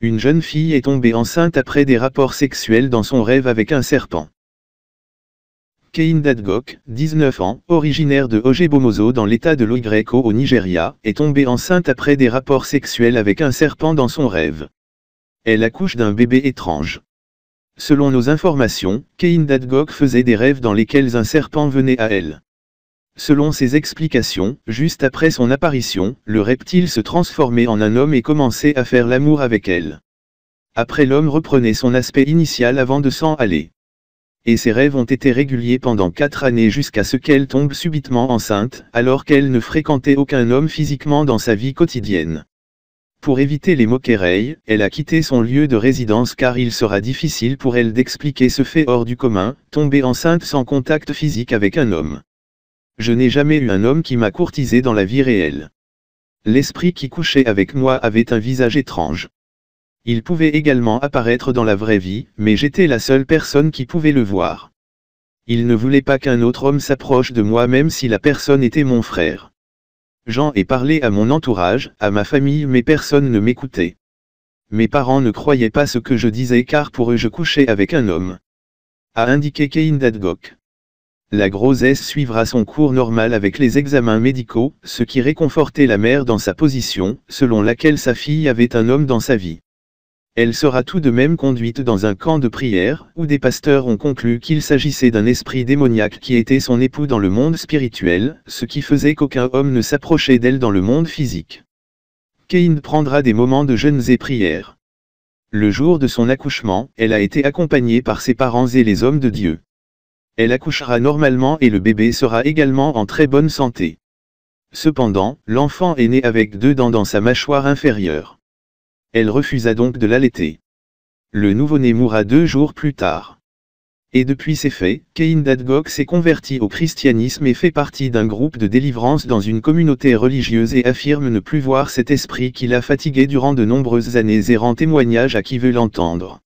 Une jeune fille est tombée enceinte après des rapports sexuels dans son rêve avec un serpent. Kein Dadgok, 19 ans, originaire de Ojebomoso dans l'état de l'Oigreco au Nigeria, est tombée enceinte après des rapports sexuels avec un serpent dans son rêve. Elle accouche d'un bébé étrange. Selon nos informations, Kein Dadgok faisait des rêves dans lesquels un serpent venait à elle. Selon ses explications, juste après son apparition, le reptile se transformait en un homme et commençait à faire l'amour avec elle. Après, l'homme reprenait son aspect initial avant de s'en aller. Et ses rêves ont été réguliers pendant 4 années jusqu'à ce qu'elle tombe subitement enceinte, alors qu'elle ne fréquentait aucun homme physiquement dans sa vie quotidienne. Pour éviter les moqueries, elle a quitté son lieu de résidence car il sera difficile pour elle d'expliquer ce fait hors du commun, tomber enceinte sans contact physique avec un homme. Je n'ai jamais eu un homme qui m'a courtisé dans la vie réelle. L'esprit qui couchait avec moi avait un visage étrange. Il pouvait également apparaître dans la vraie vie, mais j'étais la seule personne qui pouvait le voir. Il ne voulait pas qu'un autre homme s'approche de moi même si la personne était mon frère. J'en ai parlé à mon entourage, à ma famille, mais personne ne m'écoutait. Mes parents ne croyaient pas ce que je disais car pour eux je couchais avec un homme. A indiqué Kein Dadgok. La grossesse suivra son cours normal avec les examens médicaux, ce qui réconfortait la mère dans sa position, selon laquelle sa fille avait un homme dans sa vie. Elle sera tout de même conduite dans un camp de prière, où des pasteurs ont conclu qu'il s'agissait d'un esprit démoniaque qui était son époux dans le monde spirituel, ce qui faisait qu'aucun homme ne s'approchait d'elle dans le monde physique. Kein prendra des moments de jeûnes et prières. Le jour de son accouchement, elle a été accompagnée par ses parents et les hommes de Dieu. Elle accouchera normalement et le bébé sera également en très bonne santé. Cependant, l'enfant est né avec 2 dents dans sa mâchoire inférieure. Elle refusa donc de l'allaiter. Le nouveau-né mourra 2 jours plus tard. Et depuis ces faits, Kein Dadgok s'est converti au christianisme et fait partie d'un groupe de délivrance dans une communauté religieuse et affirme ne plus voir cet esprit qui l'a fatigué durant de nombreuses années et rend témoignage à qui veut l'entendre.